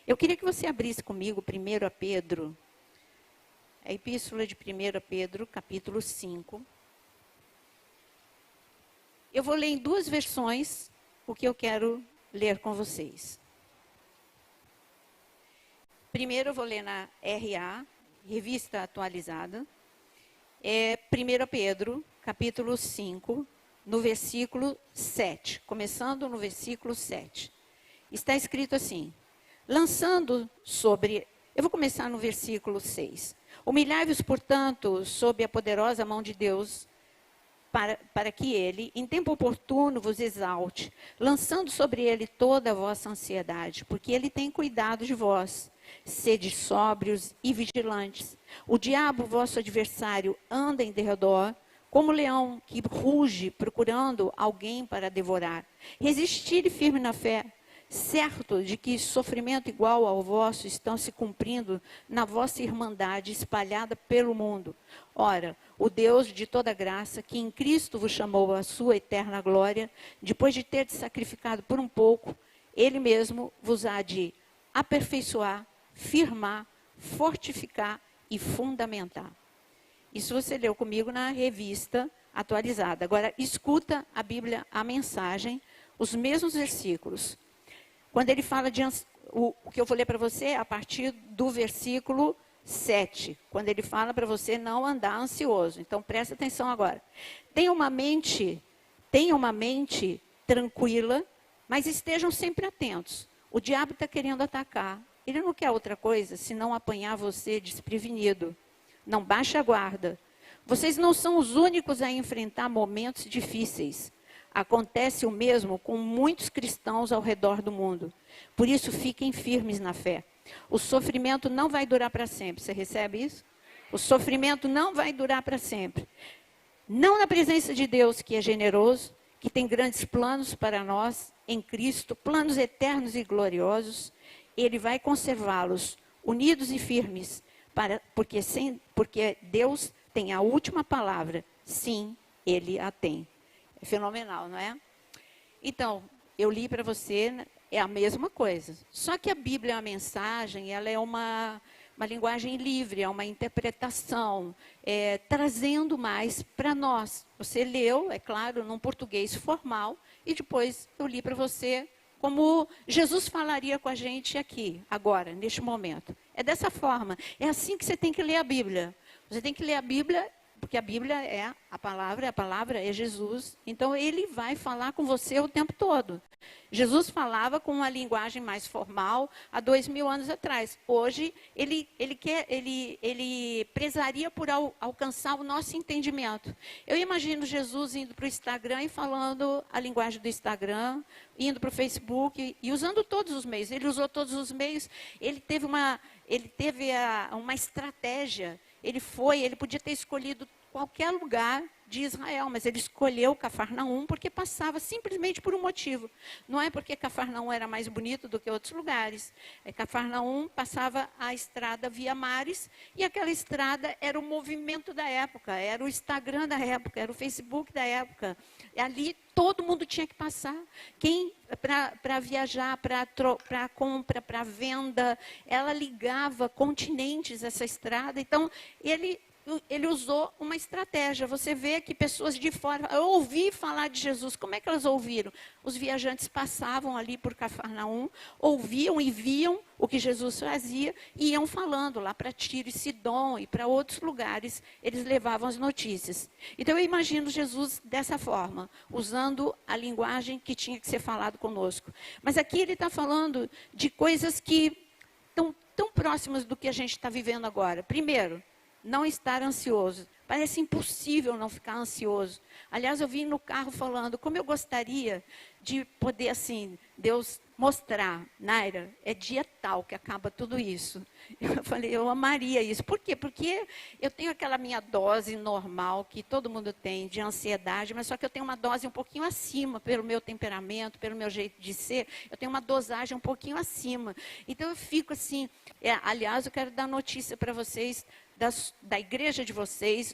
Eu queria que você abrisse comigo 1 Pedro, a epístola de 1 Pedro, capítulo 5. Eu vou ler em duas versões o que eu quero ler com vocês. Primeiro eu vou ler na RA, Revista Atualizada. 1 Pedro, capítulo 5, no versículo 7. Começando no versículo 7. Está escrito assim: lançando sobre... Eu vou começar no versículo 6. Humilhai-vos, portanto, sob a poderosa mão de Deus, para que ele, em tempo oportuno, vos exalte, lançando sobre ele toda a vossa ansiedade, porque ele tem cuidado de vós. Sede sóbrios e vigilantes. O diabo, vosso adversário, anda em derredor, como leão que ruge, procurando alguém para devorar. Resistir firme na fé, certo de que sofrimento igual ao vosso estão se cumprindo na vossa irmandade espalhada pelo mundo. Ora, o Deus de toda graça, que em Cristo vos chamou à sua eterna glória, depois de ter sacrificado por um pouco, ele mesmo vos há de aperfeiçoar, firmar, fortificar e fundamentar. Isso você leu comigo na Revista Atualizada. Agora, escuta a Bíblia, a mensagem, os mesmos versículos. Quando ele fala de... O que eu vou ler para você é a partir do versículo 7. Quando ele fala para você não andar ansioso. Então, presta atenção agora. Tenha uma mente tranquila, mas estejam sempre atentos. O diabo está querendo atacar. Ele não quer outra coisa senão apanhar você desprevenido. Não baixe a guarda. Vocês não são os únicos a enfrentar momentos difíceis. Acontece o mesmo com muitos cristãos ao redor do mundo. Por isso, fiquem firmes na fé. O sofrimento não vai durar para sempre. Você recebe isso? O sofrimento não vai durar para sempre. Não na presença de Deus, que é generoso, que tem grandes planos para nós em Cristo, planos eternos e gloriosos. Ele vai conservá-los unidos e firmes, porque Deus tem a última palavra. Sim, Ele a tem. É fenomenal, não é? Então, eu li para você, é a mesma coisa. Só que a Bíblia, a mensagem, ela é uma linguagem livre, é uma interpretação, trazendo mais para nós. Você leu, é claro, num português formal, e depois eu li para você como Jesus falaria com a gente aqui, agora, neste momento. É dessa forma. É assim que você tem que ler a Bíblia. Você tem que ler a Bíblia, porque a Bíblia é a palavra é Jesus. Então, ele vai falar com você o tempo todo. Jesus falava com uma linguagem mais formal há 2000 anos atrás. Hoje, ele prezaria por alcançar o nosso entendimento. Eu imagino Jesus indo para o Instagram e falando a linguagem do Instagram, indo para o Facebook e usando todos os meios. Ele usou todos os meios. Ele teve uma estratégia. Ele podia ter escolhido qualquer lugar de Israel, mas ele escolheu Cafarnaum porque passava simplesmente por um motivo. Não é porque Cafarnaum era mais bonito do que outros lugares. Cafarnaum passava a estrada via mares, e aquela estrada era o movimento da época, era o Instagram da época, era o Facebook da época. Ali todo mundo tinha que passar. Quem para viajar, para compra, para venda, ela ligava continentes essa estrada. Então, ele usou uma estratégia. Você vê que pessoas de fora... Eu ouvi falar de Jesus. Como é que elas ouviram? Os viajantes passavam ali por Cafarnaum, ouviam e viam o que Jesus fazia e iam falando lá para Tiro e Sidom e para outros lugares. Eles levavam as notícias. Então, eu imagino Jesus dessa forma, usando a linguagem que tinha que ser falado conosco. Mas aqui ele está falando de coisas que estão tão próximas do que a gente está vivendo agora. Primeiro, não estar ansioso. Parece impossível não ficar ansioso. Aliás, eu vim no carro falando, como eu gostaria de poder, assim, Deus mostrar, Naira, é dia tal que acaba tudo isso. Eu falei, eu amaria isso. Por quê? Porque eu tenho aquela minha dose normal, que todo mundo tem, de ansiedade, mas só que eu tenho uma dose um pouquinho acima, pelo meu temperamento, pelo meu jeito de ser, eu tenho uma dosagem um pouquinho acima. Então, eu fico assim, aliás, eu quero dar notícia para vocês, da igreja de vocês,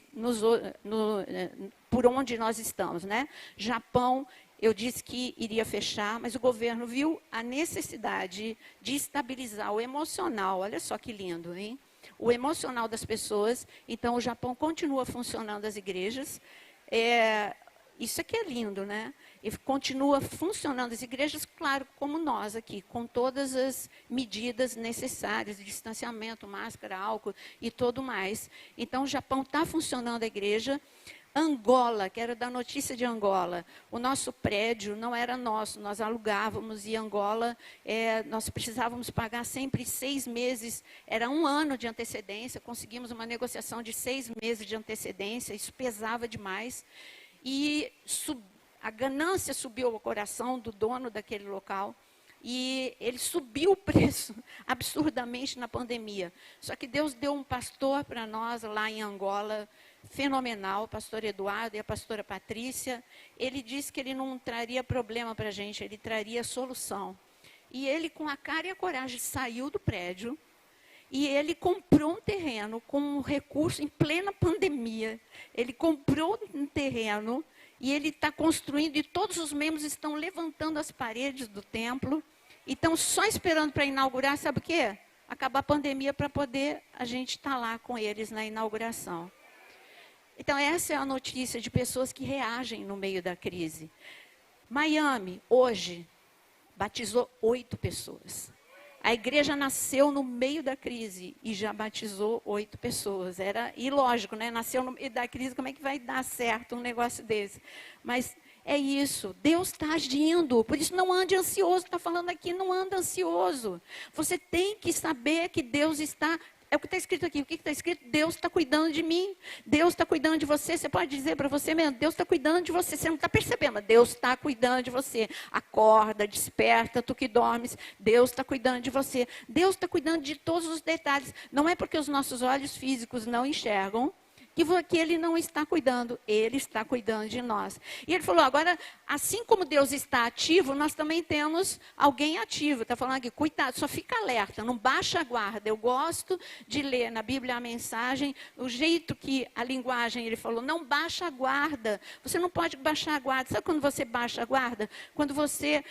por onde nós estamos, né? Japão, eu disse que iria fechar, mas o governo viu a necessidade de estabilizar o emocional. Olha só que lindo, hein? O emocional das pessoas. Então, o Japão continua funcionando as igrejas. Isso aqui é lindo, né? E continua funcionando as igrejas, claro, como nós aqui, com todas as medidas necessárias, de distanciamento, máscara, álcool e tudo mais. Então, o Japão está funcionando a igreja. Angola, quero dar notícia de Angola. O nosso prédio não era nosso, nós alugávamos, e Angola, nós precisávamos pagar sempre 6 meses, era 1 ano de antecedência, conseguimos uma negociação de 6 meses de antecedência, isso pesava demais. E a ganância subiu ao coração do dono daquele local, e ele subiu o preço absurdamente na pandemia. Só que Deus deu um pastor para nós lá em Angola, fenomenal, o pastor Eduardo e a pastora Patrícia. Ele disse que ele não traria problema para a gente, ele traria solução. E ele, com a cara e a coragem, saiu do prédio e ele comprou um terreno com um recurso em plena pandemia. Ele comprou um terreno e ele está construindo, e todos os membros estão levantando as paredes do templo e estão só esperando para inaugurar, sabe o quê? Acabar a pandemia para poder a gente estar lá com eles na inauguração. Então, essa é a notícia de pessoas que reagem no meio da crise. Miami, hoje, batizou 8 pessoas. A igreja nasceu no meio da crise e já batizou 8 pessoas. Era ilógico, né? Nasceu no meio da crise, como é que vai dar certo um negócio desse? Mas é isso, Deus está agindo. Por isso, não ande ansioso. Está falando aqui, não anda ansioso. Você tem que saber que Deus está... É o que está escrito aqui. O que está escrito? Deus está cuidando de mim. Deus está cuidando de você. Você pode dizer para você mesmo, Deus está cuidando de você. Você não está percebendo, mas Deus está cuidando de você. Acorda, desperta, tu que dormes. Deus está cuidando de você. Deus está cuidando de todos os detalhes. Não é porque os nossos olhos físicos não enxergam que Ele não está cuidando. Ele está cuidando de nós. E Ele falou, agora, assim como Deus está ativo, nós também temos alguém ativo. Está falando aqui, cuidado, só fica alerta, não baixa a guarda. Eu gosto de ler na Bíblia a mensagem, o jeito que a linguagem, Ele falou, não baixa a guarda. Você não pode baixar a guarda. Sabe quando você baixa a guarda? Quando você,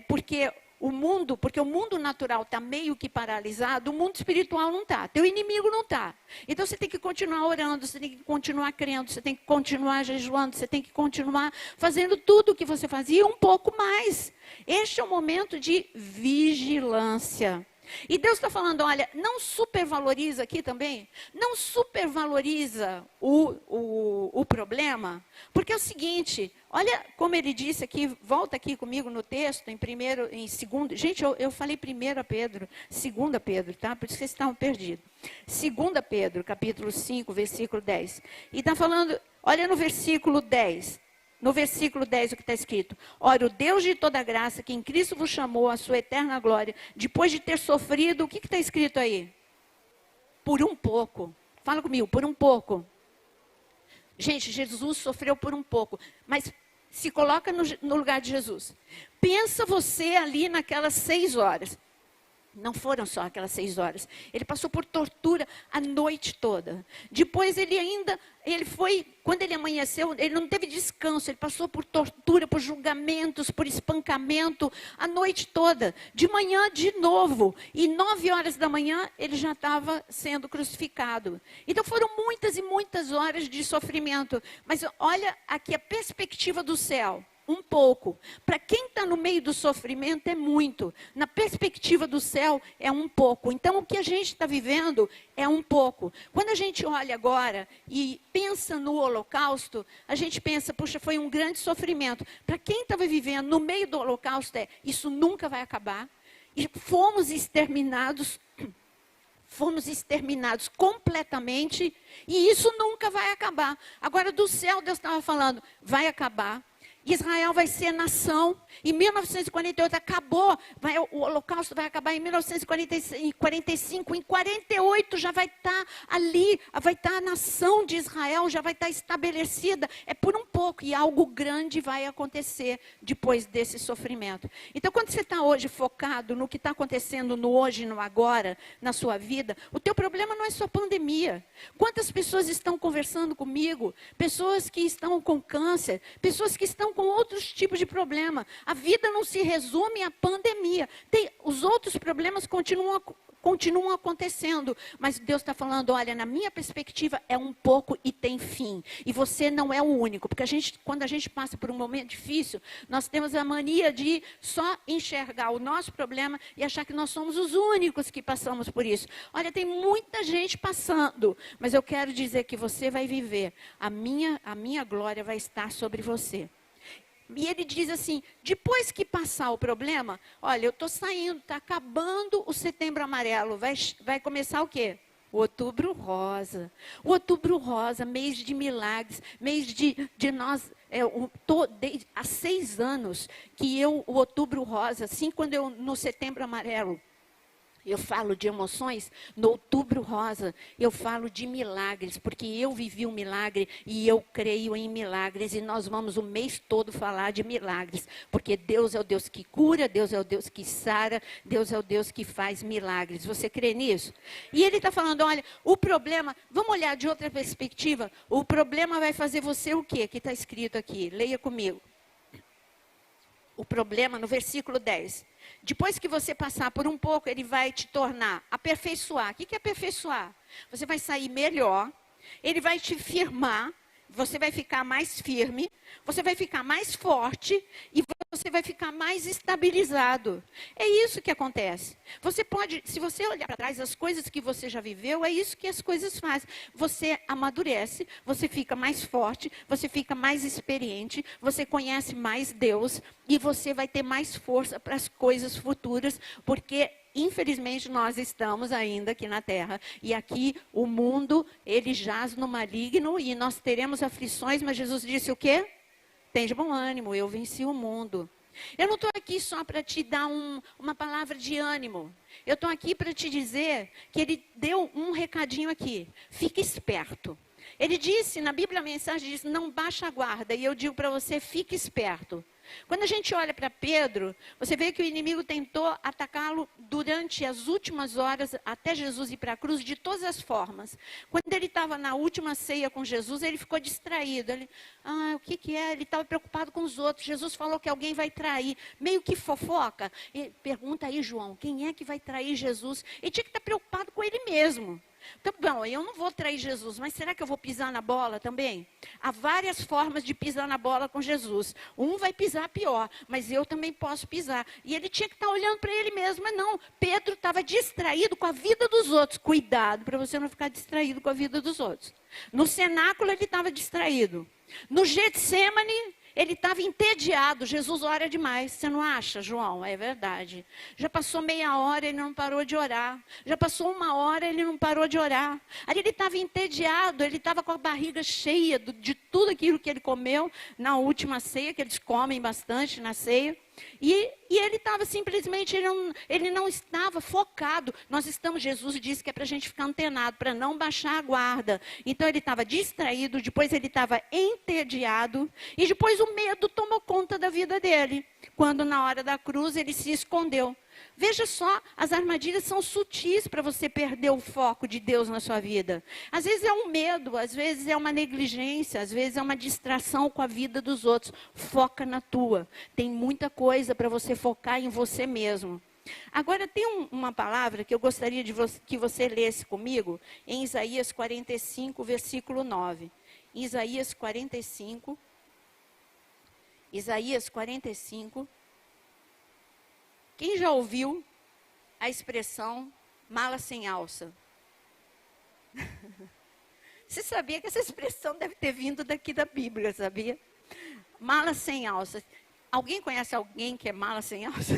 porque o mundo natural está meio que paralisado, o mundo espiritual não está, teu inimigo não está. Então você tem que continuar orando, você tem que continuar crendo, você tem que continuar jejuando, você tem que continuar fazendo tudo o que você fazia e um pouco mais. Este é o momento de vigilância. E Deus está falando, olha, não supervaloriza aqui também, não supervaloriza o problema, porque é o seguinte, olha como ele disse aqui, volta aqui comigo no texto, em segundo, gente, eu falei 1 Pedro, 2 Pedro, tá? Por isso que vocês estavam perdidos. 2 Pedro, capítulo 5, versículo 10. E está falando, olha no versículo 10. No versículo 10, o que está escrito? Ora, o Deus de toda graça, que em Cristo vos chamou à sua eterna glória, depois de ter sofrido, o que está escrito aí? Por um pouco. Fala comigo, por um pouco. Gente, Jesus sofreu por um pouco, mas se coloca no lugar de Jesus. Pensa você ali naquelas 6 horas. Não foram só aquelas 6 horas. Ele passou por tortura a noite toda. Depois quando ele amanheceu, ele não teve descanso. Ele passou por tortura, por julgamentos, por espancamento a noite toda. De manhã, de novo. E 9 horas da manhã, ele já estava sendo crucificado. Então foram muitas e muitas horas de sofrimento. Mas olha aqui a perspectiva do céu. Um pouco. Para quem está no meio do sofrimento é muito. Na perspectiva do céu é um pouco. Então o que a gente está vivendo é um pouco. Quando a gente olha agora e pensa no Holocausto, a gente pensa, puxa, foi um grande sofrimento. Para quem estava vivendo no meio do Holocausto isso nunca vai acabar. E fomos exterminados completamente e isso nunca vai acabar. Agora do céu Deus estava falando, vai acabar. Israel vai ser nação. Em 1948 acabou. O Holocausto vai acabar em 1945. Em 48 já vai estar ali. Vai estar a nação de Israel. Já vai estar estabelecida. É por um pouco. E algo grande vai acontecer depois desse sofrimento. Então quando você está hoje focado no que está acontecendo no hoje e no agora, na sua vida, o teu problema não é só pandemia. Quantas pessoas estão conversando comigo? Pessoas que estão com câncer. Pessoas que estão com outros tipos de problema. A vida não se resume à pandemia. Os outros problemas continuam acontecendo, mas Deus está falando, olha, na minha perspectiva é um pouco e tem fim. E você não é o único, porque quando a gente passa por um momento difícil, nós temos a mania de só enxergar o nosso problema e achar que nós somos os únicos que passamos por isso. Olha, tem muita gente passando, mas eu quero dizer que você vai viver, a minha glória vai estar sobre você. E ele diz assim, depois que passar o problema, olha, eu estou saindo, está acabando o setembro amarelo, vai começar o quê? O outubro rosa. O outubro rosa, mês de milagres, mês de nós, há 6 anos que o outubro rosa, assim quando no setembro amarelo, eu falo de emoções, no outubro rosa, eu falo de milagres, porque eu vivi um milagre e eu creio em milagres. E nós vamos o mês todo falar de milagres, porque Deus é o Deus que cura, Deus é o Deus que sara, Deus é o Deus que faz milagres. Você crê nisso? E ele está falando, olha, o problema, vamos olhar de outra perspectiva, o problema vai fazer você o quê? Que está escrito aqui, leia comigo. O problema no versículo 10. Depois que você passar por um pouco, ele vai te tornar, aperfeiçoar. O que é aperfeiçoar? Você vai sair melhor, ele vai te firmar, você vai ficar mais firme, você vai ficar mais forte e você vai ficar mais estabilizado. É isso que acontece. Você pode, se você olhar para trás, as coisas que você já viveu, é isso que as coisas fazem. Você amadurece, você fica mais forte, você fica mais experiente, você conhece mais Deus e você vai ter mais força para as coisas futuras, porque infelizmente, nós estamos ainda aqui na Terra. E aqui o mundo, ele jaz no maligno e nós teremos aflições, mas Jesus disse o quê? Tem de bom ânimo, eu venci o mundo. Eu não estou aqui só para te dar uma palavra de ânimo. Eu estou aqui para te dizer que ele deu um recadinho aqui. Fique esperto. Ele disse, na Bíblia a mensagem diz, não baixa a guarda. E eu digo para você, fique esperto. Quando a gente olha para Pedro, você vê que o inimigo tentou atacá-lo durante as últimas horas, até Jesus ir para a cruz, de todas as formas. Quando ele estava na última ceia com Jesus, ele ficou distraído. O que é? Ele estava preocupado com os outros. Jesus falou que alguém vai trair, meio que fofoca. E pergunta aí, João, quem é que vai trair Jesus? Ele tinha que estar preocupado com ele mesmo. Então, bom, eu não vou trair Jesus, mas será que eu vou pisar na bola também? Há várias formas de pisar na bola com Jesus. Um vai pisar pior, mas eu também posso pisar. E ele tinha que estar olhando para ele mesmo, mas não. Pedro estava distraído com a vida dos outros. Cuidado para você não ficar distraído com a vida dos outros. No cenáculo ele estava distraído. No Getsêmani, ele estava entediado. Jesus ora demais. Você não acha, João? É verdade. Já passou meia hora, ele não parou de orar. Já passou 1 hora, ele não parou de orar. Aí ele estava entediado, ele estava com a barriga cheia de tudo aquilo que ele comeu na última ceia, que eles comem bastante na ceia. E ele estava simplesmente, ele não estava focado. Jesus disse que é para a gente ficar antenado, para não baixar a guarda. Então ele estava distraído, depois ele estava entediado, e depois o medo tomou conta da vida dele. Quando na hora da cruz ele se escondeu. Veja só, as armadilhas são sutis para você perder o foco de Deus na sua vida. Às vezes é um medo, às vezes é uma negligência, às vezes é uma distração com a vida dos outros. Foca na tua. Tem muita coisa para você focar em você mesmo. Agora tem uma palavra que eu gostaria que você lesse comigo em Isaías 45, versículo 9. Isaías 45. Quem já ouviu a expressão mala sem alça? Você sabia que essa expressão deve ter vindo daqui da Bíblia, sabia? Mala sem alça. Alguém conhece alguém que é mala sem alça?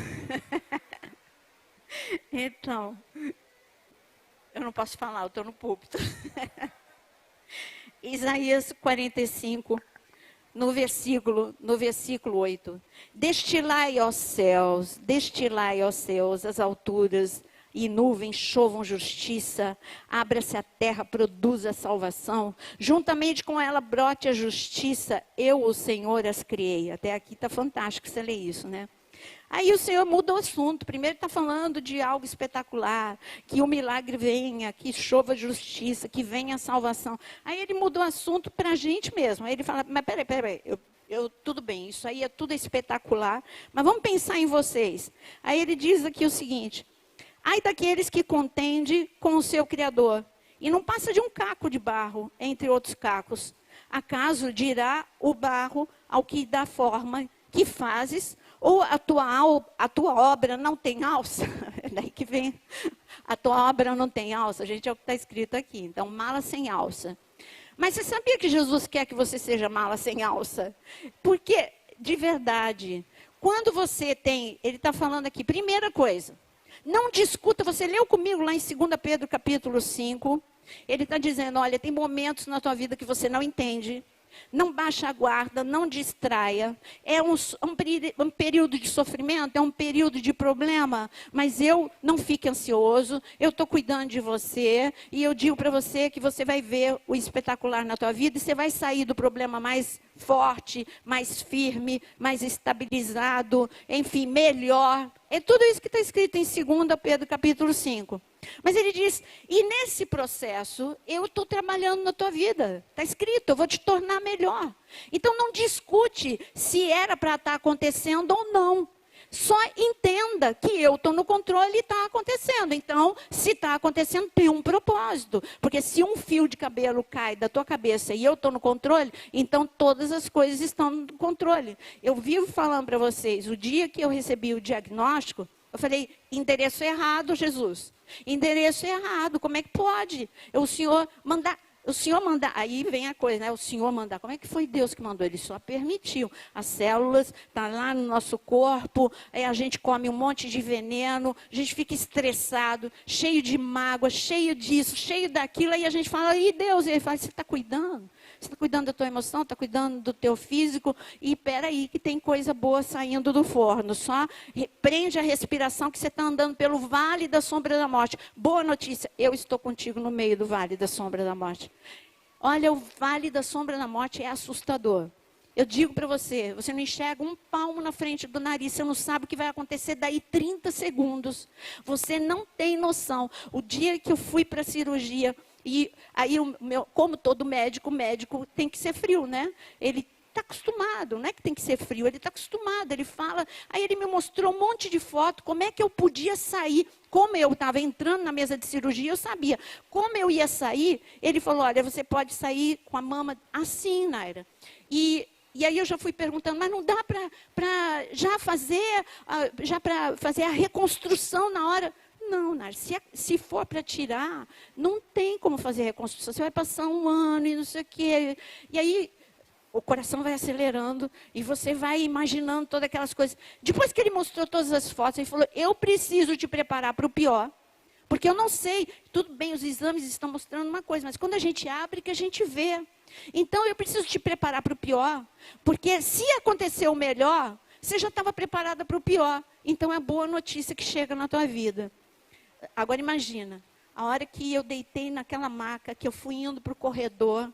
Então, eu não posso falar, eu estou no púlpito. Isaías 45, no versículo 8. Destilai, ó céus, as alturas, e nuvens chovam justiça, abra-se a terra, produza salvação, juntamente com ela brote a justiça, eu, o Senhor, as criei. Até aqui está fantástico você ler isso, né? Aí o Senhor muda o assunto. Primeiro está falando de algo espetacular, que o milagre venha, que chova justiça, que venha a salvação. Aí ele mudou o assunto para a gente mesmo. Aí ele fala, mas peraí, Tudo bem, isso aí é tudo espetacular, mas vamos pensar em vocês. Aí ele diz aqui o seguinte: ai daqueles que contendem com o seu Criador, e não passa de um caco de barro, entre outros cacos. Acaso dirá o barro ao que dá forma que fazes, ou a tua obra não tem alça? É daí que vem, a tua obra não tem alça, gente, é o que está escrito aqui. Então, mala sem alça. Mas você sabia que Jesus quer que você seja mala sem alça? Porque, de verdade, quando você tem, ele está falando aqui, primeira coisa, não discuta, você leu comigo lá em 2 Pedro capítulo 5, ele está dizendo, olha, tem momentos na tua vida que você não entende, não baixa a guarda, não distraia, é um período de sofrimento, é um período de problema, mas não fique ansioso, eu estou cuidando de você, e eu digo para você que você vai ver o espetacular na tua vida, e você vai sair do problema mais forte, mais firme, mais estabilizado, enfim, melhor. É tudo isso que está escrito em 2 Pedro capítulo 5. Mas ele diz, e nesse processo, eu estou trabalhando na tua vida. Está escrito, eu vou te tornar melhor. Então não discute se era para estar acontecendo ou não. Só entenda que eu estou no controle e está acontecendo. Então, se está acontecendo, tem um propósito. Porque se um fio de cabelo cai da tua cabeça e eu estou no controle, então todas as coisas estão no controle. Eu vivo falando para vocês, o dia que eu recebi o diagnóstico, eu falei, endereço errado, Jesus. Endereço errado, como é que pode? O senhor mandar, aí vem a coisa, né? O senhor mandar, como é que foi Deus que mandou? Ele só permitiu. As células estão lá no nosso corpo, a gente come um monte de veneno, a gente fica estressado, cheio de mágoa, cheio disso, cheio daquilo, aí a gente fala, e Deus? E ele fala, você está cuidando? Você está cuidando da tua emoção, está cuidando do teu físico, e peraí que tem coisa boa saindo do forno. Só prende a respiração que você está andando pelo vale da sombra da morte. Boa notícia, eu estou contigo no meio do vale da sombra da morte. Olha, o vale da sombra da morte é assustador. Eu digo para você, você não enxerga um palmo na frente do nariz, você não sabe o que vai acontecer daí 30 segundos. Você não tem noção. O dia que eu fui para a cirurgia, e aí, como todo médico, o médico tem que ser frio, né? Ele está acostumado, não é que tem que ser frio, ele está acostumado, ele fala. Aí ele me mostrou um monte de foto, como é que eu podia sair. Como eu estava entrando na mesa de cirurgia, eu sabia. Como eu ia sair, ele falou, olha, você pode sair com a mama assim, Naira. E aí eu já fui perguntando, mas não dá para já fazer a reconstrução na hora? Não, Nair, se for para tirar, não tem como fazer reconstrução. Você vai passar um ano e não sei o quê. E aí o coração vai acelerando e você vai imaginando todas aquelas coisas. Depois que ele mostrou todas as fotos, ele falou, eu preciso te preparar para o pior. Porque eu não sei, tudo bem, os exames estão mostrando uma coisa, mas quando a gente abre, que a gente vê. Então eu preciso te preparar para o pior, porque se acontecer o melhor, você já estava preparada para o pior. Então é boa notícia que chega na tua vida. Agora imagina, a hora que eu deitei naquela maca, que eu fui indo para o corredor,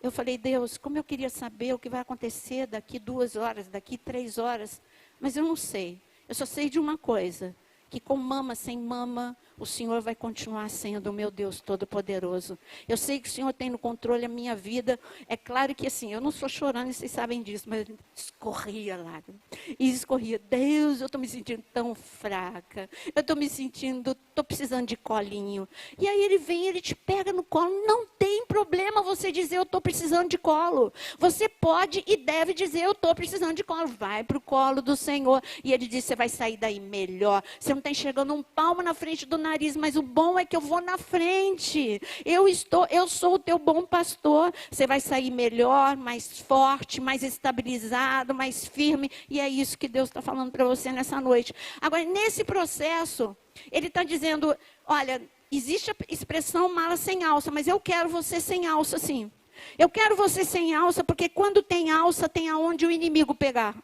eu falei, Deus, como eu queria saber o que vai acontecer daqui 2 horas, daqui 3 horas, mas eu não sei. Eu só sei de uma coisa, que com mama, sem mama, o Senhor vai continuar sendo o meu Deus Todo-Poderoso. Eu sei que o Senhor tem no controle a minha vida. É claro que assim, eu não sou chorando, e vocês sabem disso, mas escorria lágrima. E escorria, Deus, eu estou me sentindo tão fraca. Eu estou me sentindo, estou precisando de colinho. E aí ele vem, ele te pega no colo. Não tem problema você dizer, eu estou precisando de colo. Você pode e deve dizer, eu estou precisando de colo. Vai para o colo do Senhor. E ele diz, você vai sair daí melhor. Você não está enxergando um palmo na frente do nariz, mas o bom é que eu vou na frente. Eu sou o teu bom pastor. Você vai sair melhor, mais forte, mais estabilizado, mais firme. E é isso que Deus está falando para você nessa noite. Agora, nesse processo, ele está dizendo, olha, existe a expressão mala sem alça, mas eu quero você sem alça, sim. Eu quero você sem alça, porque quando tem alça, tem aonde o inimigo pegar.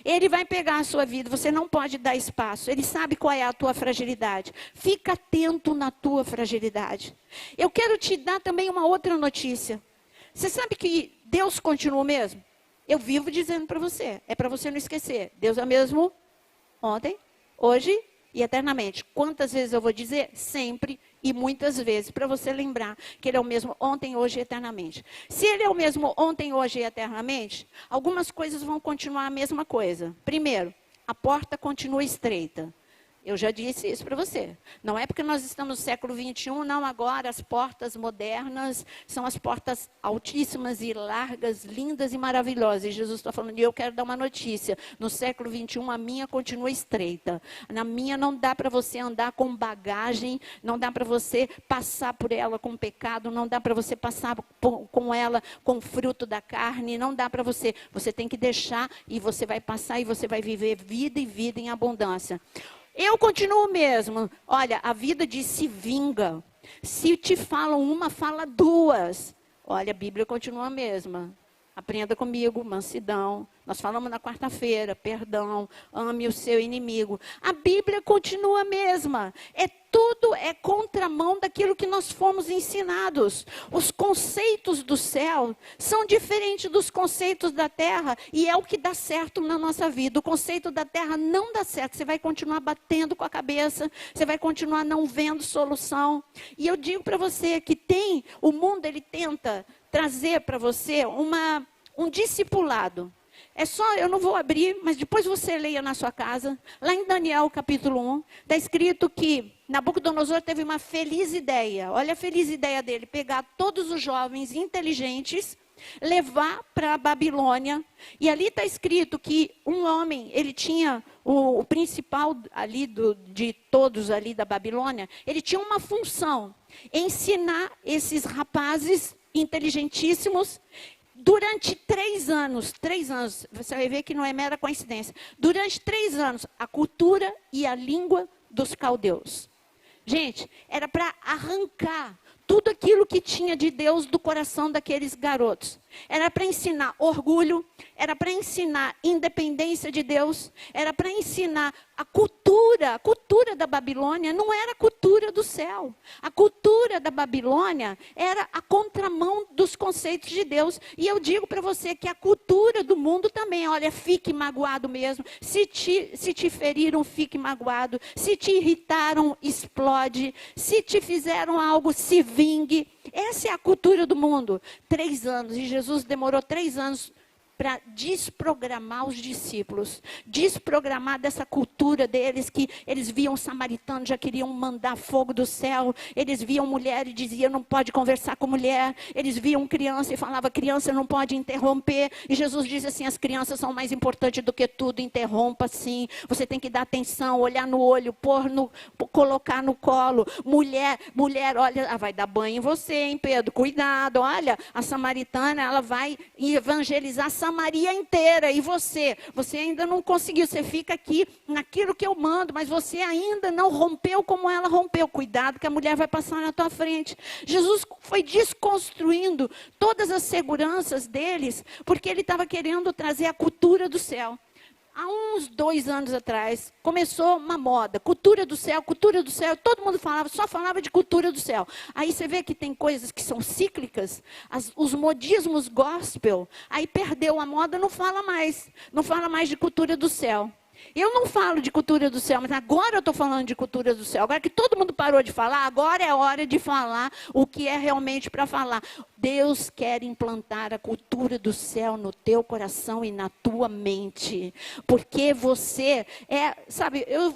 Ele vai pegar a sua vida, você não pode dar espaço. Ele sabe qual é a tua fragilidade. Fica atento na tua fragilidade. Eu quero te dar também uma outra notícia. Você sabe que Deus continua o mesmo? Eu vivo dizendo para você, é para você não esquecer. Deus é o mesmo ontem, hoje e eternamente. Quantas vezes eu vou dizer? Sempre e muitas vezes, para você lembrar que Ele é o mesmo ontem, hoje e eternamente. Se Ele é o mesmo ontem, hoje e eternamente, algumas coisas vão continuar a mesma coisa. Primeiro, a porta continua estreita. Eu já disse isso para você. Não é porque nós estamos no século 21, não. Agora as portas modernas são as portas altíssimas e largas, lindas e maravilhosas. E Jesus está falando, e eu quero dar uma notícia. No século 21, a minha continua estreita. Na minha não dá para você andar com bagagem, não dá para você passar por ela com pecado, não dá para você passar com ela com fruto da carne, não dá para você. Você tem que deixar e você vai passar e você vai viver vida e vida em abundância. Eu continuo mesmo. Olha, a vida diz se vinga. Se te falam uma, fala duas. Olha, a Bíblia continua a mesma. Aprenda comigo, mansidão. Nós falamos na quarta-feira, perdão, ame o seu inimigo. A Bíblia continua a mesma. Tudo é contramão daquilo que nós fomos ensinados. Os conceitos do céu são diferentes dos conceitos da terra. E é o que dá certo na nossa vida. O conceito da terra não dá certo. Você vai continuar batendo com a cabeça. Você vai continuar não vendo solução. E eu digo para você que o mundo ele tenta trazer para você um discipulado. Eu não vou abrir, mas depois você leia na sua casa. Lá em Daniel capítulo 1, está escrito que Nabucodonosor teve uma feliz ideia. Olha a feliz ideia dele, pegar todos os jovens inteligentes, levar para a Babilônia. E ali está escrito que um homem, ele tinha, o principal ali de todos ali da Babilônia, ele tinha uma função, ensinar esses rapazes inteligentíssimos. Durante 3 anos, você vai ver que não é mera coincidência. Durante 3 anos, a cultura e a língua dos caldeus. Gente, era para arrancar tudo aquilo que tinha de Deus do coração daqueles garotos. Era para ensinar orgulho, era para ensinar independência de Deus, era para ensinar a cultura da Babilônia não era a cultura do céu. A cultura da Babilônia era a contramão dos conceitos de Deus. E eu digo para você que a cultura do mundo também, olha, fique magoado mesmo. Se te feriram, fique magoado. Se te irritaram, explode. Se te fizeram algo, se vingue. Essa é a cultura do mundo. 3 anos, e Jesus demorou 3 anos para desprogramar os discípulos, desprogramar dessa cultura deles, que eles viam samaritanos, já queriam mandar fogo do céu, eles viam mulher e diziam, não pode conversar com mulher, eles viam criança e falava, criança não pode interromper, e Jesus diz assim, as crianças são mais importantes do que tudo, interrompa sim, você tem que dar atenção, olhar no olho, colocar no colo, mulher, olha, vai dar banho em você, hein Pedro, cuidado, olha, a samaritana, ela vai evangelizar Samaria inteira, e você ainda não conseguiu, você fica aqui naquilo que eu mando, mas você ainda não rompeu como ela rompeu, cuidado que a mulher vai passar na tua frente. Jesus foi desconstruindo todas as seguranças deles, porque ele estava querendo trazer a cultura do céu. Há uns 2 anos atrás, começou uma moda, cultura do céu, todo mundo só falava de cultura do céu. Aí você vê que tem coisas que são cíclicas, os modismos gospel, aí perdeu a moda, não fala mais de cultura do céu. Eu não falo de cultura do céu, mas agora eu estou falando de cultura do céu. Agora que todo mundo parou de falar, agora é hora de falar o que é realmente para falar. Deus quer implantar a cultura do céu no teu coração e na tua mente. Porque você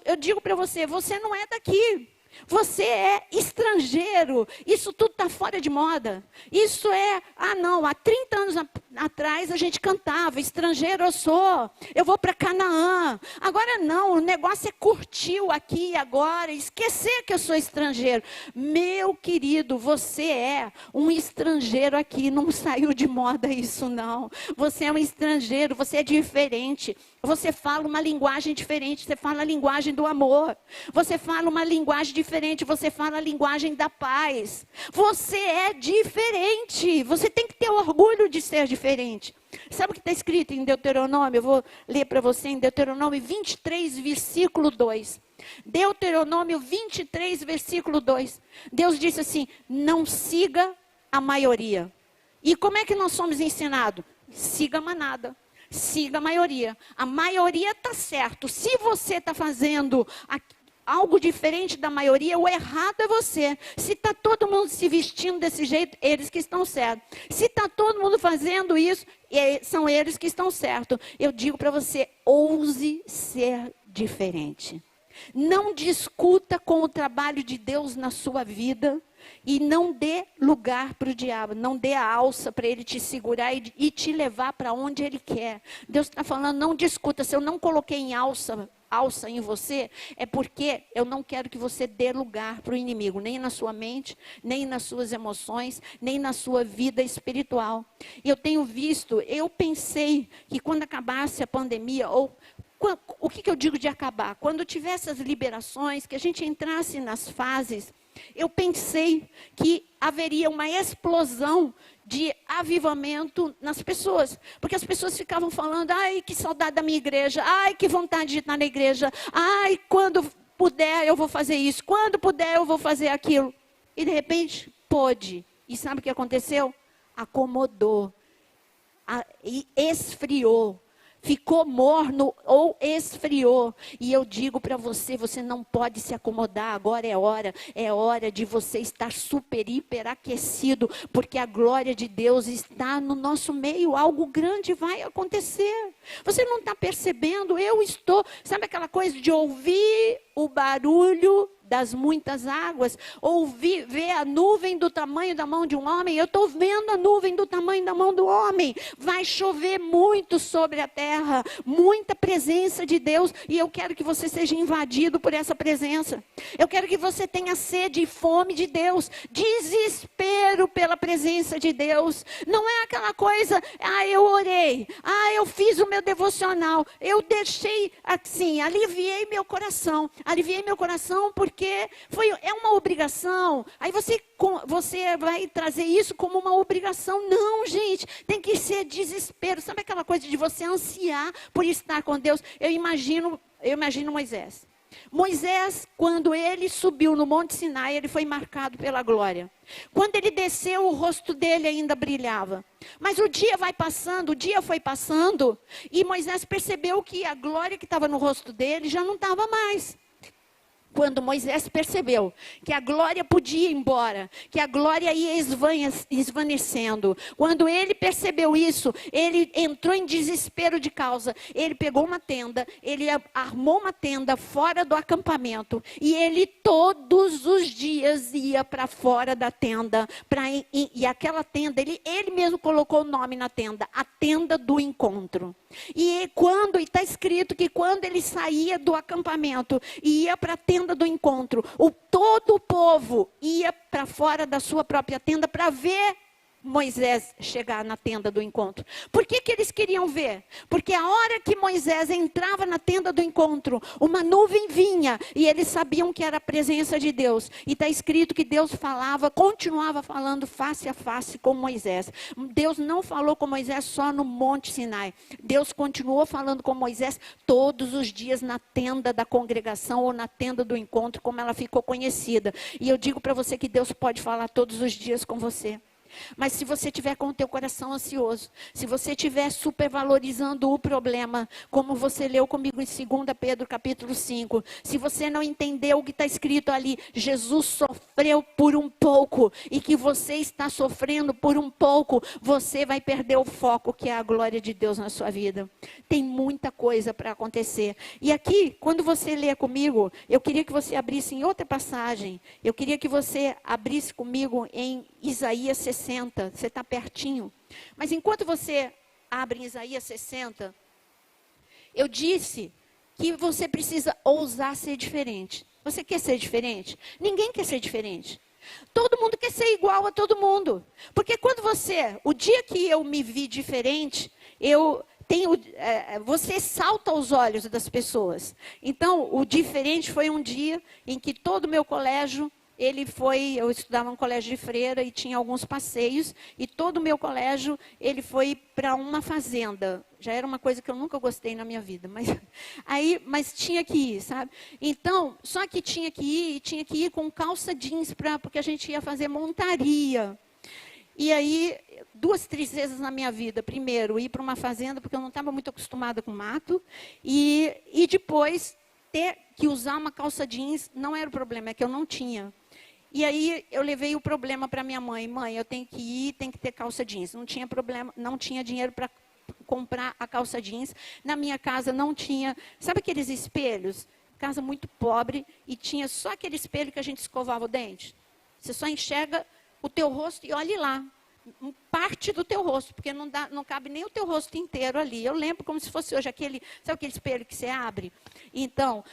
eu digo para você, você não é daqui. Você é estrangeiro, isso tudo está fora de moda. Isso há 30 anos atrás a gente cantava, estrangeiro eu sou, eu vou para Canaã. Agora não, o negócio é curtir o aqui e agora, esquecer que eu sou estrangeiro. Meu querido, você é um estrangeiro aqui, não saiu de moda isso não. Você é um estrangeiro, você é diferente. Você fala uma linguagem diferente, você fala a linguagem do amor. Você fala uma linguagem diferente, você fala a linguagem da paz. Você é diferente, você tem que ter orgulho de ser diferente. Sabe o que está escrito em Deuteronômio? Eu vou ler para você em Deuteronômio 23, versículo 2. Deuteronômio 23, versículo 2. Deus disse assim, não siga a maioria. E como é que nós somos ensinados? Siga a manada. Siga a maioria. A maioria está certo. Se você está fazendo algo diferente da maioria, o errado é você. Se está todo mundo se vestindo desse jeito, eles que estão certos. Se está todo mundo fazendo isso, são eles que estão certos. Eu digo para você, ouse ser diferente. Não discuta com o trabalho de Deus na sua vida e não dê lugar para o diabo, não dê a alça para ele te segurar e te levar para onde ele quer. Deus está falando, não discuta. Se eu não coloquei em alça em você, é porque eu não quero que você dê lugar para o inimigo, nem na sua mente, nem nas suas emoções, nem na sua vida espiritual. E eu tenho visto, eu pensei que quando acabasse a pandemia, o que eu digo de acabar? Quando tivesse as liberações, que a gente entrasse nas fases, eu pensei que haveria uma explosão de avivamento nas pessoas. Porque as pessoas ficavam falando, ai, que saudade da minha igreja, ai, que vontade de estar na igreja, ai, quando puder eu vou fazer isso, quando puder eu vou fazer aquilo. E de repente, pôde. E sabe o que aconteceu? Acomodou, e esfriou. Ficou morno ou esfriou. E eu digo para você, você não pode se acomodar, agora é hora de você estar super, hiper aquecido, porque a glória de Deus está no nosso meio, algo grande vai acontecer. Você não está percebendo? Eu estou, sabe aquela coisa de ouvir o barulho das muitas águas, ver a nuvem do tamanho da mão de um homem? Eu estou vendo a nuvem do tamanho da mão do homem. Vai chover muito sobre a terra, muita presença de Deus, e eu quero que você seja invadido por essa presença. Eu quero que você tenha sede e fome de Deus, desespero pela presença de Deus. Não é aquela coisa, eu orei, eu fiz o meu devocional, eu deixei assim, aliviei meu coração porque é uma obrigação. Aí você vai trazer isso como uma obrigação. Não, gente, tem que ser desespero. Sabe aquela coisa de você ansiar por estar com Deus? Eu imagino Moisés. Moisés, quando ele subiu no Monte Sinai, ele foi marcado pela glória. Quando ele desceu, o rosto dele ainda brilhava. Mas o dia foi passando, e Moisés percebeu que a glória que estava no rosto dele já não estava mais. Quando Moisés percebeu que a glória podia ir embora, que a glória ia esvanecendo, quando ele percebeu isso, ele entrou em desespero de causa. Ele pegou uma tenda, ele armou uma tenda fora do acampamento, e ele todos os dias ia para fora da tenda, e aquela tenda, ele mesmo colocou o nome na tenda, a tenda do encontro. E está escrito que quando ele saía do acampamento e ia para a tenda do encontro, todo o povo ia para fora da sua própria tenda para ver Moisés chegar na tenda do encontro. Por que eles queriam ver? Porque a hora que Moisés entrava na tenda do encontro, uma nuvem vinha, e eles sabiam que era a presença de Deus. E está escrito que Deus continuava falando face a face com Moisés. Deus não falou com Moisés só no Monte Sinai. Deus continuou falando com Moisés todos os dias na tenda da congregação, ou na tenda do encontro, como ela ficou conhecida. E eu digo para você que Deus pode falar todos os dias com você. Mas se você estiver com o teu coração ansioso, se você estiver supervalorizando o problema, como você leu comigo em 2 Pedro capítulo 5, se você não entendeu o que está escrito ali, Jesus sofreu por um pouco, e que você está sofrendo por um pouco, você vai perder o foco, que é a glória de Deus na sua vida. Tem muita coisa para acontecer. E aqui, quando você lê comigo, eu queria que você abrisse em outra passagem, eu queria que você abrisse comigo em Isaías 60, você está pertinho. Mas enquanto você abre em Isaías 60, eu disse que você precisa ousar ser diferente. Você quer ser diferente? Ninguém quer ser diferente. Todo mundo quer ser igual a todo mundo. Porque o dia que eu me vi diferente, você salta aos olhos das pessoas. Então, o diferente foi um dia em que todo o meu colégio, eu estudava no colégio de freira e tinha alguns passeios, e todo o meu colégio, ele foi para uma fazenda. Já era uma coisa que eu nunca gostei na minha vida, mas tinha que ir, sabe? Então, só que tinha que ir com calça jeans, porque a gente ia fazer montaria. E aí, 2 tristezas na minha vida. Primeiro, ir para uma fazenda, porque eu não estava muito acostumada com mato, e depois ter que usar uma calça jeans não era o problema, é que eu não tinha. E aí eu levei o problema para minha mãe. Mãe, eu tenho que ir, tem que ter calça jeans. Não tinha problema, não tinha dinheiro para comprar a calça jeans. Na minha casa não tinha, sabe aqueles espelhos? Casa muito pobre e tinha só aquele espelho que a gente escovava o dente. Você só enxerga o teu rosto e olhe lá. Parte do teu rosto, porque não cabe nem o teu rosto inteiro ali. Eu lembro como se fosse hoje sabe aquele espelho que você abre? Então,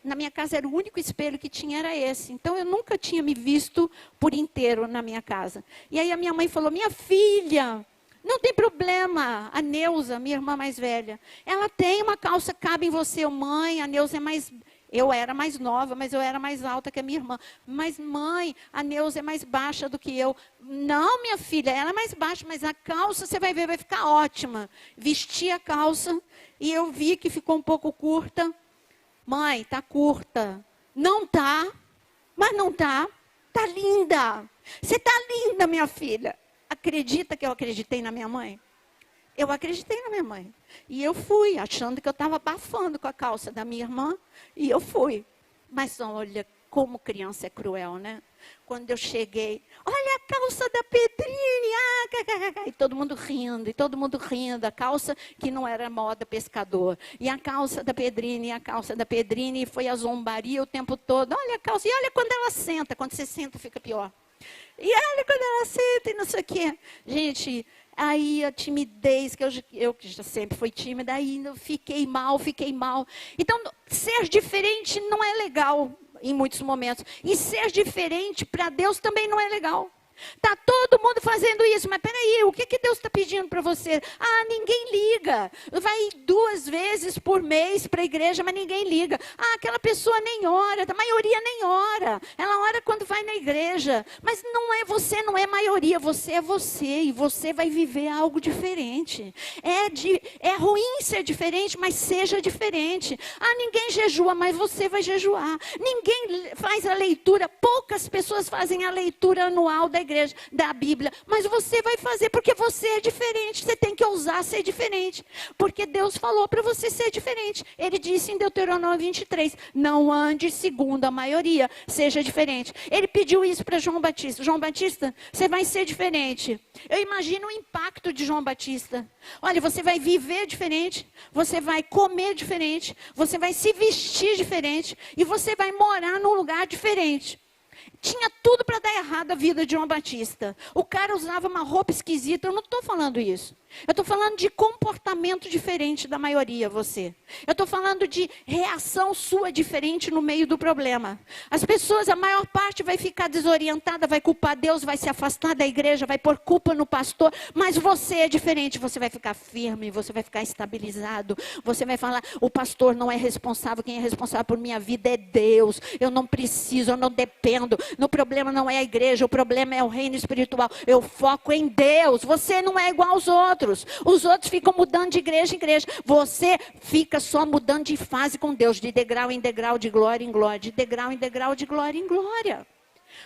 na minha casa era o único espelho que tinha, era esse. Então, eu nunca tinha me visto por inteiro na minha casa. E aí a minha mãe falou, minha filha, não tem problema. A Neuza, minha irmã mais velha, ela tem uma calça, cabe em você. Mãe, a Neuza é mais... Eu era mais nova, mas eu era mais alta que a minha irmã. Mas, mãe, a Neuza é mais baixa do que eu. Não, minha filha, ela é mais baixa, mas a calça, você vai ver, vai ficar ótima. Vesti a calça e eu vi que ficou um pouco curta. Mãe, tá curta. Não tá, mas não tá. Tá linda. Você tá linda, minha filha. Acredita que eu acreditei na minha mãe? Eu acreditei na minha mãe. E eu fui, achando que eu estava abafando com a calça da minha irmã. E eu fui. Mas olha, como criança é cruel, né? Quando eu cheguei, olha a calça da Pedrinha. E todo mundo rindo. A calça que não era moda pescador. E a calça da Pedrinha, E foi a zombaria o tempo todo. Olha a calça. E olha quando ela senta. Quando você senta, fica pior. E olha quando ela senta e não sei o quê. Gente... Aí a timidez, que eu que já sempre fui tímida, aí eu fiquei mal. Então, ser diferente não é legal em muitos momentos. E ser diferente para Deus também não é legal. Está todo mundo fazendo isso, mas peraí, o que Deus está pedindo para você? Ah, ninguém liga. Vai 2 vezes por mês para a igreja, mas ninguém liga. Ah, aquela pessoa nem ora, a maioria nem ora. Ela ora quando vai na igreja. Mas você não é maioria, você é você. E você vai viver algo diferente. É ruim ser diferente, mas seja diferente. Ah, ninguém jejua, mas você vai jejuar. Ninguém faz a leitura, poucas pessoas fazem a leitura anual da igreja, da Bíblia, mas você vai fazer porque você é diferente, você tem que ousar ser diferente, porque Deus falou para você ser diferente. Ele disse em Deuteronômio 23, não ande segundo a maioria, seja diferente. Ele pediu isso para João Batista. João Batista, você vai ser diferente. Eu imagino o impacto de João Batista. Olha, você vai viver diferente, você vai comer diferente, você vai se vestir diferente e você vai morar num lugar diferente. Tinha tudo para dar errado a vida de João Batista. O cara usava uma roupa esquisita. Eu não estou falando isso. Eu estou falando de comportamento diferente da maioria, você. Eu estou falando de reação sua diferente no meio do problema. As pessoas, a maior parte vai ficar desorientada, vai culpar Deus, vai se afastar da igreja, vai pôr culpa no pastor. Mas você é diferente, você vai ficar firme, você vai ficar estabilizado. Você vai falar, o pastor não é responsável, quem é responsável por minha vida é Deus. Eu não preciso, eu não dependo. O problema não é a igreja, o problema é o reino espiritual. Eu foco em Deus. Você não é igual aos outros. Os outros ficam mudando de igreja em igreja. Você fica só mudando de fase com Deus, de degrau em degrau, de glória em glória, de degrau em degrau, de glória em glória.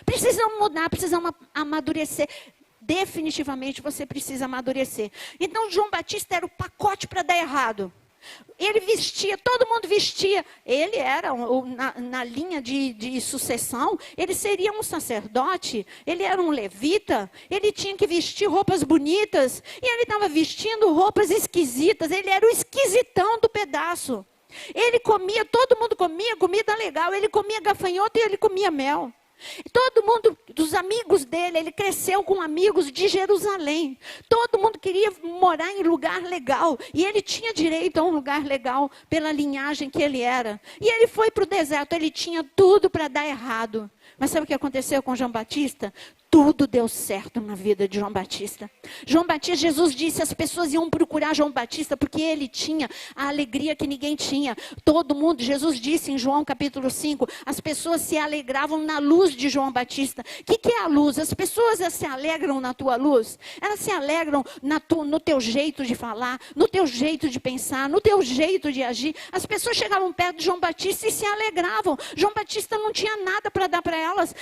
Precisamos mudar, precisamos amadurecer. Definitivamente você precisa amadurecer. Então João Batista era o pacote para dar errado. Ele vestia, todo mundo vestia. Ele era, na linha de sucessão, ele seria um sacerdote, ele era um levita, ele tinha que vestir roupas bonitas, e ele estava vestindo roupas esquisitas, ele era o esquisitão do pedaço. Ele comia, todo mundo comia comida legal, ele comia gafanhoto e ele comia mel. Todo mundo, dos amigos dele, ele cresceu com amigos de Jerusalém. Todo mundo queria morar em lugar legal. E ele tinha direito a um lugar legal pela linhagem que ele era. E ele foi para o deserto, ele tinha tudo para dar errado. Mas sabe o que aconteceu com João Batista? Tudo deu certo na vida de João Batista. João Batista, Jesus disse, as pessoas iam procurar João Batista porque ele tinha a alegria que ninguém tinha. Todo mundo, Jesus disse em João capítulo 5, as pessoas se alegravam na luz de João Batista. O que é a luz? As pessoas se alegram na tua luz. Elas se alegram no teu jeito de falar, no teu jeito de pensar, no teu jeito de agir. As pessoas chegavam perto de João Batista e se alegravam. João Batista não tinha nada para dar para elas.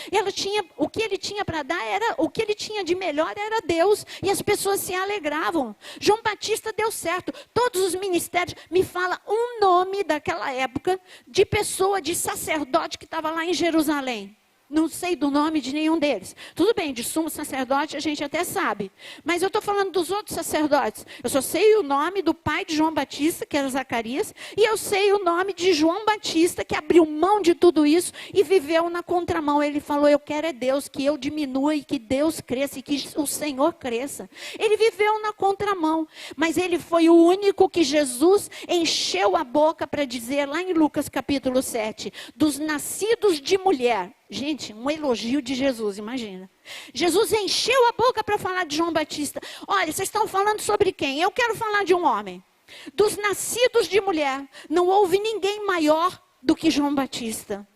O que ele tinha para dar era, o que ele tinha de melhor era Deus, e as pessoas se alegravam. João Batista deu certo. Todos os ministérios, me fala um nome daquela época, de pessoa, de sacerdote que estava lá em Jerusalém. Não sei do nome de nenhum deles. Tudo bem, de sumo sacerdote a gente até sabe. Mas eu estou falando dos outros sacerdotes. Eu só sei o nome do pai de João Batista, que era Zacarias. E eu sei o nome de João Batista, que abriu mão de tudo isso e viveu na contramão. Ele falou, eu quero é Deus, que eu diminua e que Deus cresça e que o Senhor cresça. Ele viveu na contramão. Mas ele foi o único que Jesus encheu a boca para dizer, lá em Lucas capítulo 7, dos nascidos de mulher. Gente, um elogio de Jesus, imagina. Jesus encheu a boca para falar de João Batista. Olha, vocês estão falando sobre quem? Eu quero falar de um homem. Dos nascidos de mulher, não houve ninguém maior do que João Batista.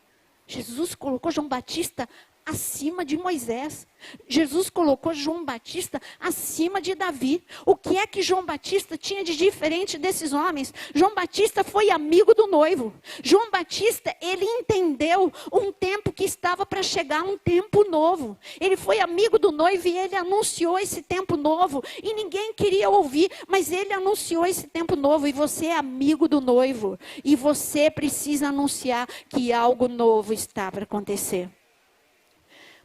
Jesus colocou João Batista acima de Moisés. Jesus colocou João Batista acima de Davi. O que é que João Batista tinha de diferente desses homens? João Batista foi amigo do noivo. João Batista, ele entendeu um tempo que estava para chegar, um tempo novo. Ele foi amigo do noivo e ele anunciou esse tempo novo. E ninguém queria ouvir, mas ele anunciou esse tempo novo. E você é amigo do noivo. E você precisa anunciar que algo novo está para acontecer.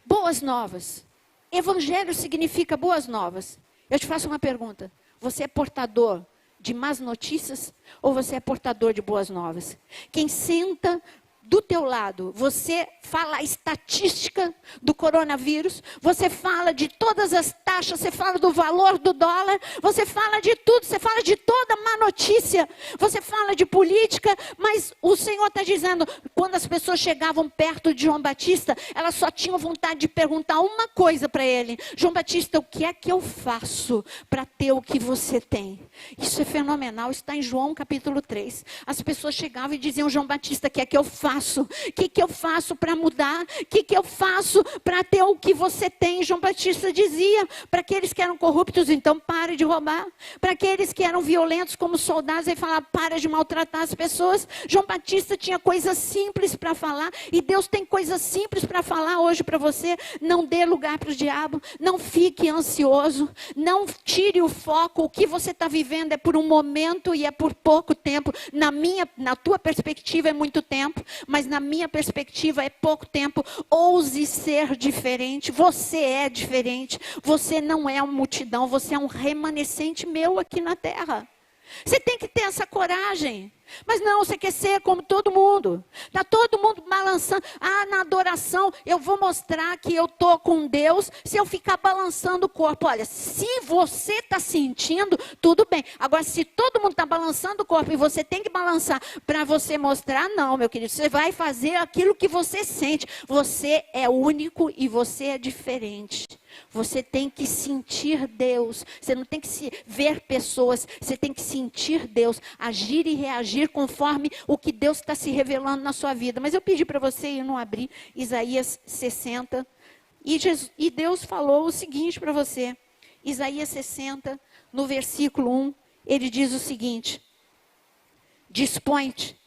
Boas novas. Evangelho significa boas novas. Eu te faço uma pergunta. Você é portador de más notícias ou você é portador de boas novas? Quem senta do teu lado, você fala a estatística do coronavírus, você fala de todas as taxas, você fala do valor do dólar, você fala de tudo, você fala de toda má notícia, você fala de política, mas o Senhor está dizendo, quando as pessoas chegavam perto de João Batista, elas só tinham vontade de perguntar uma coisa para ele: João Batista, o que é que eu faço para ter o que você tem? Isso é fenomenal, está em João capítulo 3. As pessoas chegavam e diziam, João Batista, o que é que eu faço? O que eu faço para mudar? O que eu faço para ter o que você tem? João Batista dizia, para aqueles que eram corruptos, então pare de roubar. Para aqueles que eram violentos como soldados, ele falava, para de maltratar as pessoas. João Batista tinha coisas simples para falar, e Deus tem coisas simples para falar hoje para você. Não dê lugar para o diabo, não fique ansioso, não tire o foco. O que você está vivendo é por um momento e é por pouco tempo. Na tua perspectiva é muito tempo, mas na minha perspectiva é pouco tempo. Ouse ser diferente. Você é diferente. Você não é uma multidão. Você é um remanescente meu aqui na terra. Você tem que ter essa coragem. Mas não, você quer ser como todo mundo. Está todo mundo balançando. Ah, na adoração eu vou mostrar que eu estou com Deus se eu ficar balançando o corpo. Olha, se você está sentindo, tudo bem. Agora, se todo mundo está balançando o corpo e você tem que balançar para você mostrar, não, meu querido. Você vai fazer aquilo que você sente. Você é único e você é diferente. Você tem que sentir Deus. Você não tem que ver pessoas. Você tem que sentir Deus. Agir e reagir conforme o que Deus está se revelando na sua vida. Mas eu pedi para você ir não abrir Isaías 60. E Deus falou o seguinte para você. Isaías 60, no versículo 1, ele diz o seguinte: dispõe-te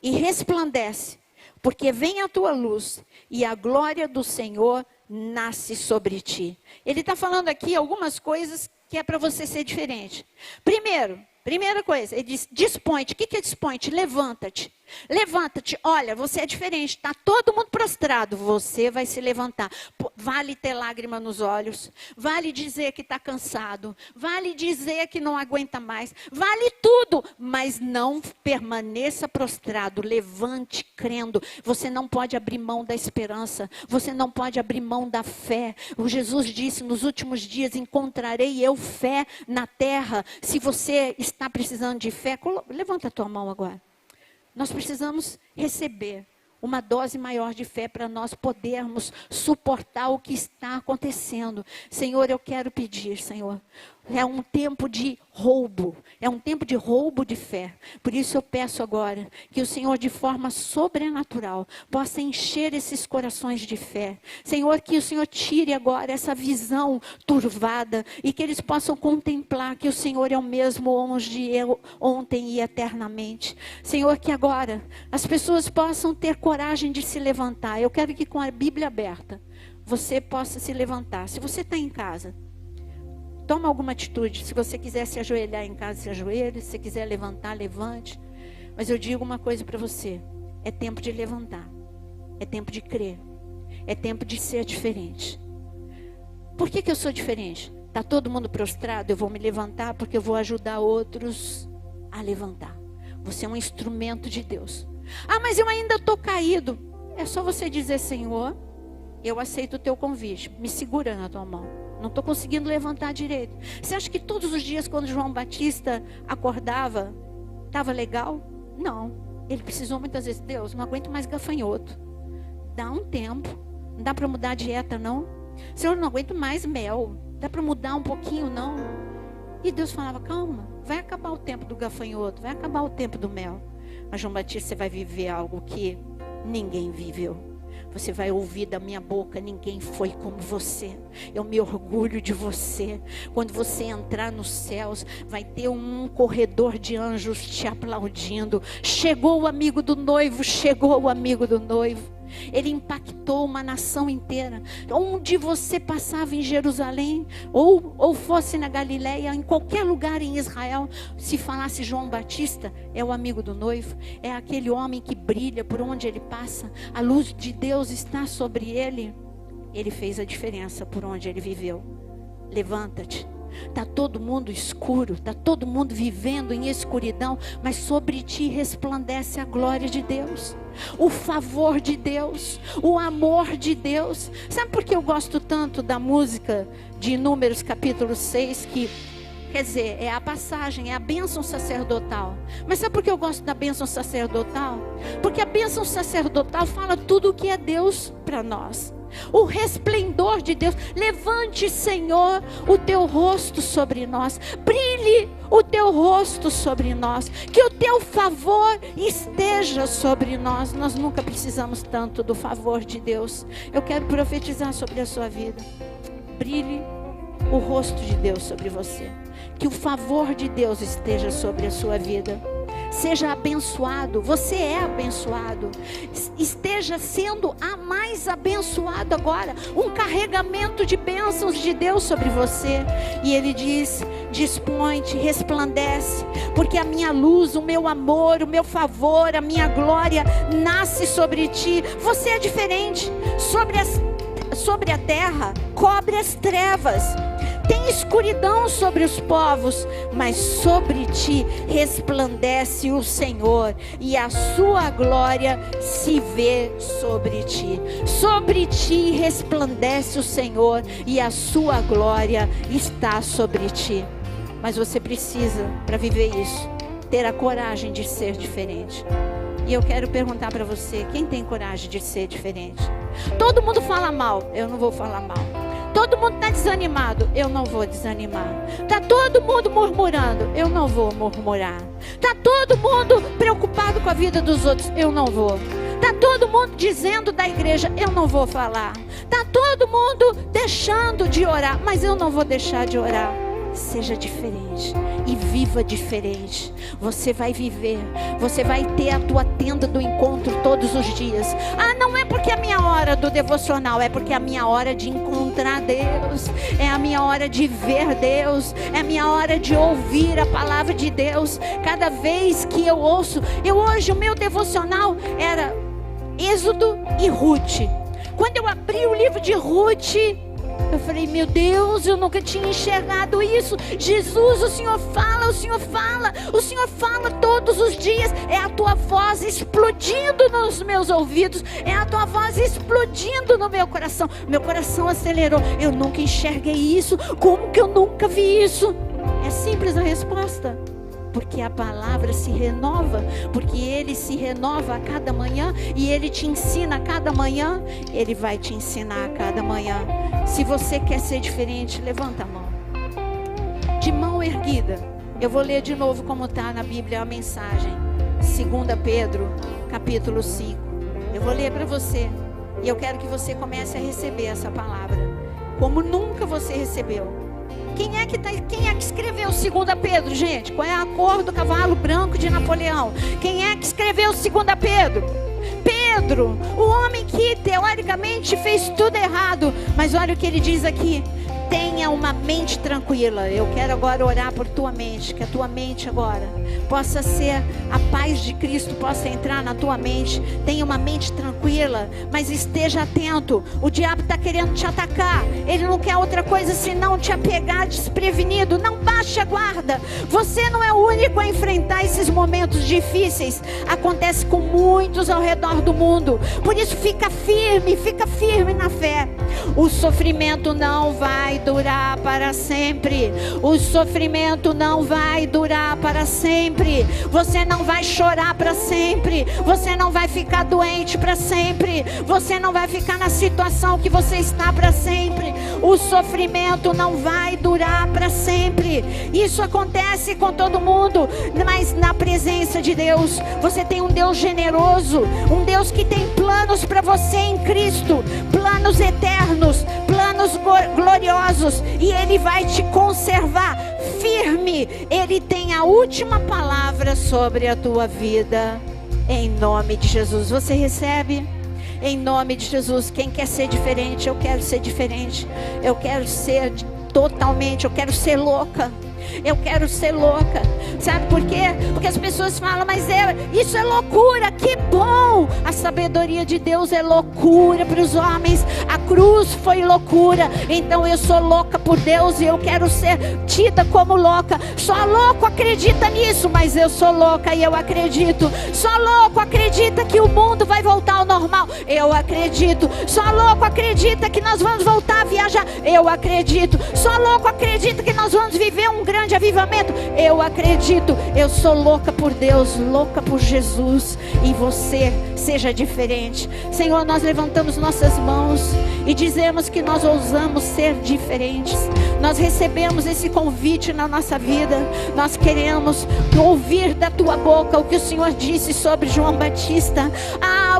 e resplandece, porque vem a tua luz e a glória do Senhor nasce sobre ti. Ele está falando aqui algumas coisas que é para você ser diferente. Primeira coisa, ele diz, dispõe-te. O que é dispõe-te? Levanta-te. Levanta-te. Olha, você é diferente. Está todo mundo prostrado. Você vai se levantar. Vale ter lágrima nos olhos. Vale dizer que está cansado. Vale dizer que não aguenta mais. Vale tudo. Mas não permaneça prostrado. Levante crendo. Você não pode abrir mão da esperança. Você não pode abrir mão da fé. O Jesus disse, nos últimos dias encontrarei eu fé na terra. Se você está precisando de fé, levanta a tua mão agora. Nós precisamos receber uma dose maior de fé para nós podermos suportar o que está acontecendo. Senhor, eu quero pedir, Senhor, é um tempo de roubo, é um tempo de roubo de fé. Por isso eu peço agora que o Senhor, de forma sobrenatural, possa encher esses corações de fé. Senhor, que o Senhor tire agora essa visão turvada e que eles possam contemplar que o Senhor é o mesmo hoje, ontem e eternamente. Senhor, que agora as pessoas possam ter coragem de se levantar. Eu quero que com a Bíblia aberta, você possa se levantar. Se você está em casa, toma alguma atitude. Se você quiser se ajoelhar em casa, se ajoelhe. Se você quiser levantar, levante. Mas eu digo uma coisa para você. É tempo de levantar. É tempo de crer. É tempo de ser diferente. Por que eu sou diferente? Está todo mundo prostrado? Eu vou me levantar porque eu vou ajudar outros a levantar. Você é um instrumento de Deus. Ah, mas eu ainda estou caído. É só você dizer: Senhor, eu aceito o teu convite. Me segura na tua mão. Não estou conseguindo levantar direito. Você acha que todos os dias quando João Batista acordava, estava legal? Não. Ele precisou muitas vezes: Deus, não aguento mais gafanhoto. Dá um tempo. Não dá para mudar a dieta, não. Senhor, não aguento mais mel. Dá para mudar um pouquinho, não. E Deus falava: calma, vai acabar o tempo do gafanhoto, vai acabar o tempo do mel. Mas João Batista, você vai viver algo que ninguém viveu. Você vai ouvir da minha boca: ninguém foi como você. Eu me orgulho de você. Quando você entrar nos céus, vai ter um corredor de anjos te aplaudindo. Chegou o amigo do noivo, chegou o amigo do noivo. Ele impactou uma nação inteira. Onde você passava em Jerusalém, ou fosse na Galileia, em qualquer lugar em Israel, se falasse João Batista, é o amigo do noivo, é aquele homem que brilha por onde ele passa, a luz de Deus está sobre ele. Ele fez a diferença por onde ele viveu. Levanta-te. Está todo mundo escuro, está todo mundo vivendo em escuridão, mas sobre ti resplandece a glória de Deus, o favor de Deus, o amor de Deus. Sabe por que eu gosto tanto da música de Números capítulo 6, que quer dizer, é a passagem, é a bênção sacerdotal. Mas sabe por que eu gosto da bênção sacerdotal? Porque a bênção sacerdotal fala tudo o que é Deus para nós. O resplendor de Deus. Levante, Senhor, o teu rosto sobre nós. Brilhe o teu rosto sobre nós. Que o teu favor esteja sobre nós. Nós nunca precisamos tanto do favor de Deus. Eu quero profetizar sobre a sua vida. Brilhe o rosto de Deus sobre você. Que o favor de Deus esteja sobre a sua vida. Seja abençoado, você é abençoado. Esteja sendo a mais abençoado agora. Um carregamento de bênçãos de Deus sobre você. E Ele diz: dispõe-te, resplandece, porque a minha luz, o meu amor, o meu favor, a minha glória nasce sobre ti. Você é diferente. Sobre a terra cobre as trevas. Tem escuridão sobre os povos, mas sobre ti resplandece o Senhor, e a sua glória se vê sobre ti. Sobre ti resplandece o Senhor, e a sua glória está sobre ti. Mas você precisa, para viver isso, ter a coragem de ser diferente. E eu quero perguntar para você: quem tem coragem de ser diferente? Todo mundo fala mal, eu não vou falar mal. Todo mundo está desanimado, eu não vou desanimar. Está todo mundo murmurando, eu não vou murmurar. Está todo mundo preocupado com a vida dos outros, eu não vou. Está todo mundo dizendo da igreja, eu não vou falar. Está todo mundo deixando de orar, mas eu não vou deixar de orar. Seja diferente e viva diferente. Você vai viver, você vai ter a tua tenda do encontro todos os dias. Ah, não é porque é a minha hora do devocional, é porque é a minha hora de encontrar Deus, é a minha hora de ver Deus, é a minha hora de ouvir a palavra de Deus. Cada vez que eu ouço, hoje o meu devocional era Êxodo e Ruth. Quando eu abri o livro de Ruth, eu falei: meu Deus, eu nunca tinha enxergado isso. Jesus, o Senhor fala, o Senhor fala, o Senhor fala todos os dias. É a tua voz explodindo nos meus ouvidos, é a tua voz explodindo no meu coração. Meu coração acelerou. Eu nunca enxerguei isso. Como que eu nunca vi isso? É simples a resposta. Porque a palavra se renova, porque Ele se renova a cada manhã, e Ele te ensina a cada manhã. Ele vai te ensinar a cada manhã. Se você quer ser diferente, levanta a mão. De mão erguida, eu vou ler de novo como está na Bíblia a mensagem. 2 Pedro, capítulo 5. Eu vou ler para você, e eu quero que você comece a receber essa palavra como nunca você recebeu. Quem é que escreveu 2 Pedro, gente? Qual é a cor do cavalo branco de Napoleão? Quem é que escreveu 2 Pedro? Pedro, o homem que teoricamente fez tudo errado, mas olha o que ele diz aqui: tenha uma mente tranquila. Eu quero agora orar por tua mente, que a tua mente agora possa ser, a paz de Cristo possa entrar na tua mente. Tenha uma mente tranquila, mas esteja atento. O diabo está querendo te atacar, ele não quer outra coisa senão te apegar desprevenido. Não baixe a guarda, você não é o único a enfrentar esses momentos difíceis. Acontece com muitos ao redor do mundo, por isso fica firme na fé. O sofrimento não vai durar para sempre. O sofrimento não vai durar para sempre. Você não vai chorar para sempre. Você não vai ficar doente para sempre. Você não vai ficar na situação que você está para sempre. O sofrimento não vai durar para sempre. Isso acontece com todo mundo, mas na presença de Deus, você tem um Deus generoso, um Deus que tem planos para você em Cristo, planos eternos, planos gloriosos, e Ele vai te conservar firme. Ele tem a última palavra sobre a tua vida, em nome de Jesus. Você recebe? Em nome de Jesus. Quem quer ser diferente? Eu quero ser diferente. Eu quero ser totalmente, eu quero ser louca. Eu quero ser louca. Sabe por quê? Porque as pessoas falam, mas isso é loucura. Que bom! A sabedoria de Deus é loucura para os homens. A cruz foi loucura. Então eu sou louca por Deus e eu quero ser tida como louca. Só louco acredita nisso, mas eu sou louca e eu acredito. Só louco acredita que o mundo vai voltar ao normal. Eu acredito. Só louco acredita que nós vamos voltar a viajar. Eu acredito. Só louco acredita que nós vamos viver um grande avivamento. Eu acredito. Eu sou louca por Deus, louca por Jesus. E você seja diferente. Senhor, nós levantamos nossas mãos e dizemos que nós ousamos ser diferentes. Nós recebemos esse convite na nossa vida. Nós queremos ouvir da tua boca o que o Senhor disse sobre João Batista.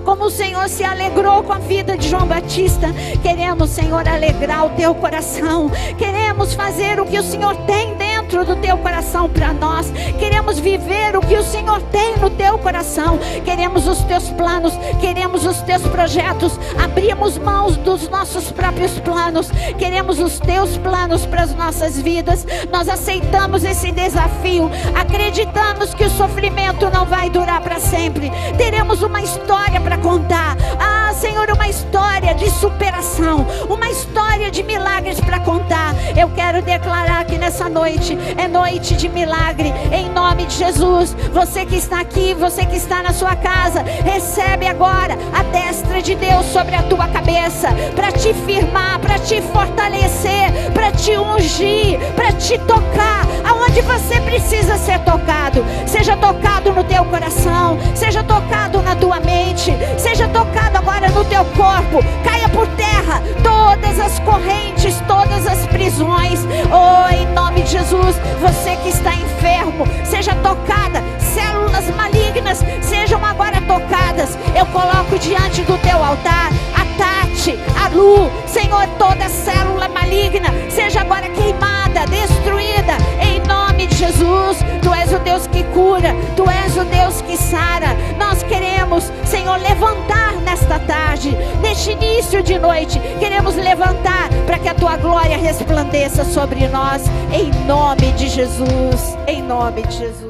Como o Senhor se alegrou com a vida de João Batista. Queremos, Senhor, alegrar o teu coração. Queremos fazer o que o Senhor tem dentro do teu coração para nós. Queremos viver o que o Senhor tem no teu coração. Queremos os teus planos, queremos os teus projetos. Abrimos mãos dos nossos próprios planos. Queremos os teus planos para as nossas vidas. Nós aceitamos esse desafio. Acreditamos que o sofrimento não vai durar para sempre. Teremos uma história para contar. Senhor, uma história de superação, uma história de milagres para contar. Eu quero declarar que nessa noite é noite de milagre, em nome de Jesus. Você que está aqui, você que está na sua casa, recebe agora a destra de Deus sobre a tua cabeça, para te firmar, para te fortalecer, para te ungir, para te tocar aonde você precisa ser tocado. Seja tocado no teu coração, seja tocado na tua mente, seja tocado agora no teu corpo. Caia por terra todas as correntes, todas as prisões. Em nome de Jesus. Você que está enfermo, seja tocada. Células malignas sejam agora tocadas. Eu coloco diante do teu altar a Tati, a Lu, Senhor, toda célula maligna seja agora queimada, destruída, em nome de Jesus. Tu és o Deus que cura, Tu és o Deus que sara. Nós queremos, Senhor, levantar nesta tarde, neste início de noite, queremos levantar para que a Tua glória resplandeça sobre nós, em nome de Jesus, em nome de Jesus.